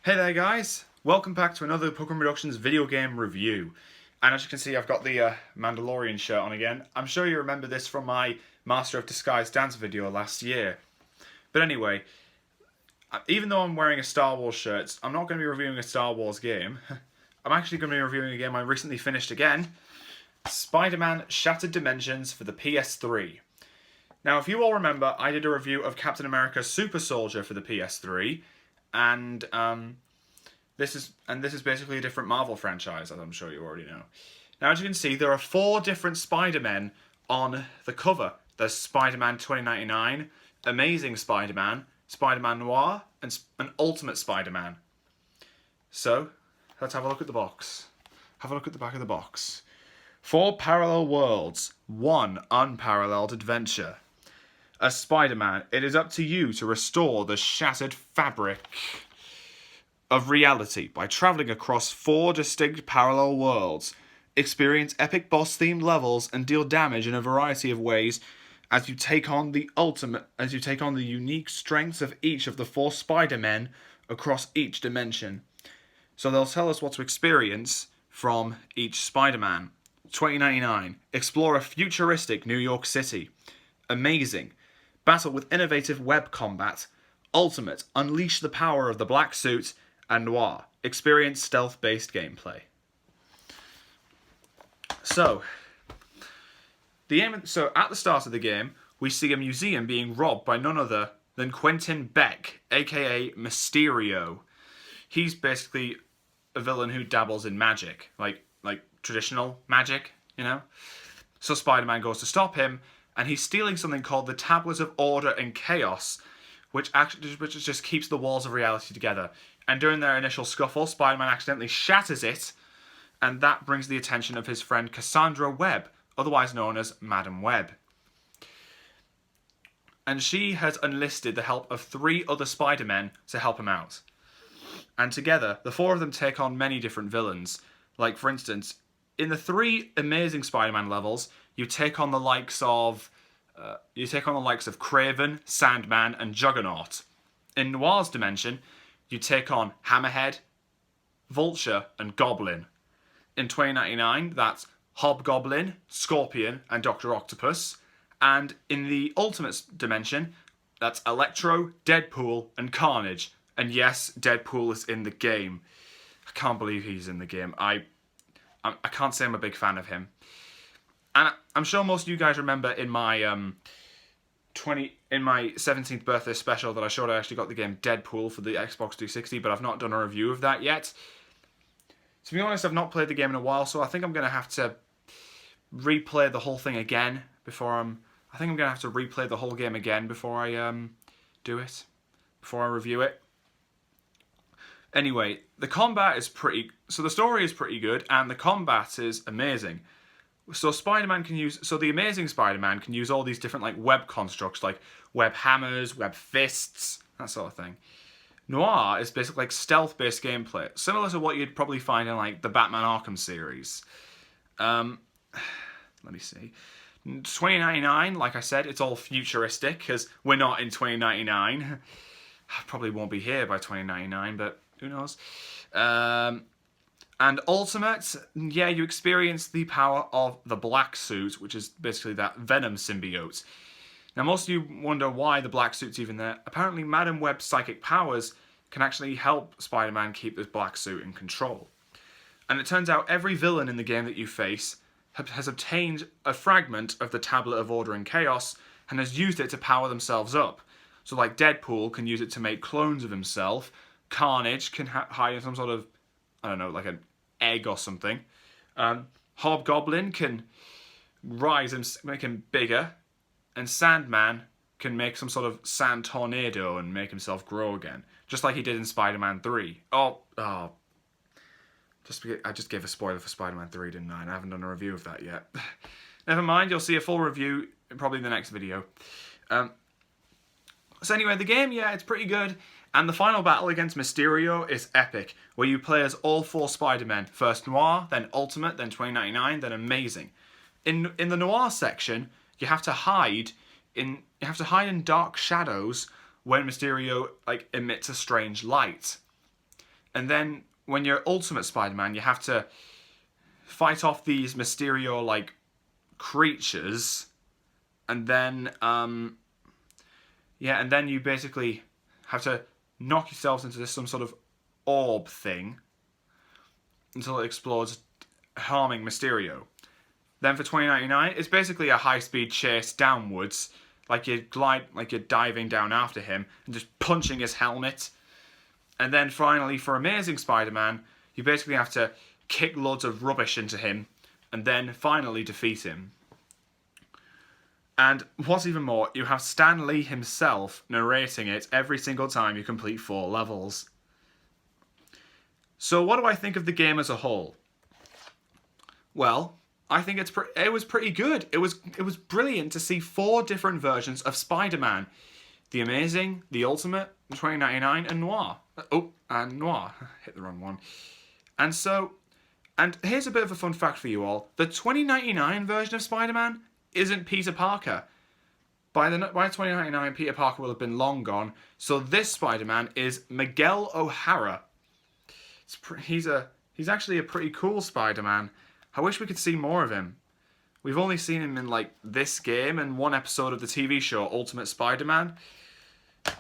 Hey there guys, welcome back to another Pokemon Productions video game review. And as you can see, I've got the Mandalorian shirt on again. I'm sure you remember this from my Master of Disguise dance video last year. But anyway, even though I'm wearing a Star Wars shirt, I'm not going to be reviewing a Star Wars game. I'm actually going to be reviewing a game I recently finished again. Spider-Man Shattered Dimensions for the PS3. Now, if you all remember, I did a review of Captain America Super Soldier for the PS3. And this is basically a different Marvel franchise, as I'm sure you already know. Now, as you can see, there are 4 different Spider-Men on the cover. There's Spider-Man 2099, Amazing Spider-Man, Spider-Man Noir, and Ultimate Spider-Man. So, let's have a look at the box. Have a look at the back of the box. 4 parallel worlds, 1 unparalleled adventure. As Spider-Man, it is up to you to restore the shattered fabric of reality by traveling across 4 distinct parallel worlds. Experience epic boss-themed levels and deal damage in a variety of ways as you take on the unique strengths of each of the 4 Spider-Men across each dimension. So they'll tell us what to experience from each Spider-Man. 2099. Explore a futuristic New York City. Amazing. Battle with innovative web combat. Ultimate. Unleash the power of the black suit. And Noir. Experience stealth-based gameplay. So at the start of the game, we see a museum being robbed by none other than Quentin Beck, aka Mysterio. He's basically a villain who dabbles in magic, like traditional magic, you know? So Spider-Man goes to stop him, and he's stealing something called the Tablet of Order and Chaos, which just keeps the walls of reality together. And during their initial scuffle, Spider-Man accidentally shatters it, and that brings the attention of his friend Cassandra Webb, otherwise known as Madam Web. And she has enlisted the help of 3 other Spider-Men to help him out. And together, the 4 of them take on many different villains. Like, for instance, in the 3 Amazing Spider-Man levels, you take on the likes of Kraven, Sandman, and Juggernaut. In Noir's dimension, you take on Hammerhead, Vulture, and Goblin. In 2099, that's Hobgoblin, Scorpion, and Dr. Octopus. And in the Ultimate dimension, that's Electro, Deadpool, and Carnage. And yes, Deadpool is in the game. I can't believe he's in the game. I can't say I'm a big fan of him. And I'm sure most of you guys remember in my 17th birthday special that I showed I actually got the game Deadpool for the Xbox 360, but I've not done a review of that yet. To be honest, I've not played the game in a while, so I think I'm going to have to replay the whole thing again before I replay the whole game again before I before I review it. Anyway, the story is pretty good, and the combat is amazing. So the Amazing Spider-Man can use all these different web constructs, like web hammers, web fists, that sort of thing. Noir is basically stealth-based gameplay, similar to what you'd probably find in the Batman Arkham series. Let me see. 2099, like I said, it's all futuristic, because we're not in 2099. I probably won't be here by 2099, but who knows? And Ultimate, yeah, you experience the power of the Black Suit, which is basically that Venom symbiote. Now, most of you wonder why the Black Suit's even there. Apparently, Madam Web's psychic powers can actually help Spider-Man keep this Black Suit in control. And it turns out every villain in the game that you face has obtained a fragment of the Tablet of Order and Chaos and has used it to power themselves up. So, Deadpool can use it to make clones of himself. Carnage can hide in some sort of, I don't know, like an egg or something. Hobgoblin can rise and make him bigger. And Sandman can make some sort of sand tornado and make himself grow again. Just like he did in Spider-Man 3. I just gave a spoiler for Spider-Man 3, didn't I? And I haven't done a review of that yet. Never mind, you'll see a full review probably in the next video. So anyway, the game, yeah, it's pretty good. And the final battle against Mysterio is epic, where you play as all 4 Spider-Men. First Noir, then Ultimate, then 2099, then Amazing. In the Noir section, you have to hide in dark shadows when Mysterio emits a strange light. And then when you're Ultimate Spider-Man, you have to fight off these Mysterio-like creatures, and then and then you basically have to knock yourselves into some sort of orb thing until it explodes, harming Mysterio. Then for $20.99, it's basically a high-speed chase downwards, like you're diving down after him and just punching his helmet. And then finally, for Amazing Spider-Man, you basically have to kick loads of rubbish into him and then finally defeat him. And what's even more, you have Stan Lee himself narrating it every single time you complete 4 levels. So what do I think of the game as a whole? Well, I think it was pretty good. It was brilliant to see 4 different versions of Spider-Man. The Amazing, the Ultimate, $20.99, and Noir. Oh, and Noir. Hit the wrong one. And here's a bit of a fun fact for you all. The $20.99 version of Spider-Man isn't Peter Parker. By $20.99, Peter Parker will have been long gone. So this Spider-Man is Miguel O'Hara. He's actually a pretty cool Spider-Man. I wish we could see more of him. We've only seen him in like this game and one episode of the TV show Ultimate Spider-Man,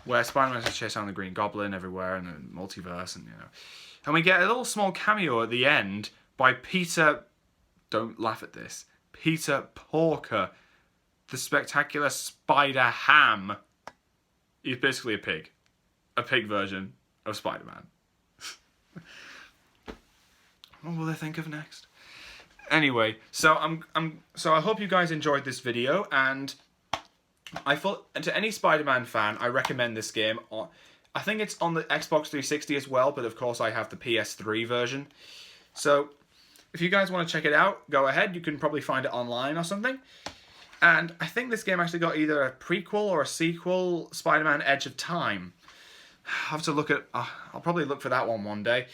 where Spider-Man has to chase down the Green Goblin everywhere in the multiverse, and and we get a little small cameo at the end by Peter. Don't laugh at this. Peter Porker, the spectacular Spider-Ham. He's basically a pig version of Spider-Man. What will they think of next? Anyway, so I hope you guys enjoyed this video, and to any Spider-Man fan, I recommend this game. I think it's on the Xbox 360 as well, but of course I have the PS3 version. So if you guys want to check it out, go ahead. You can probably find it online or something. And I think this game actually got either a prequel or a sequel, Spider-Man Edge of Time. I'll have to look at. I'll probably look for that one day.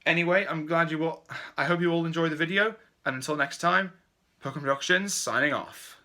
Anyway, I hope you all enjoyed the video. And until next time, Pokemon Productions signing off.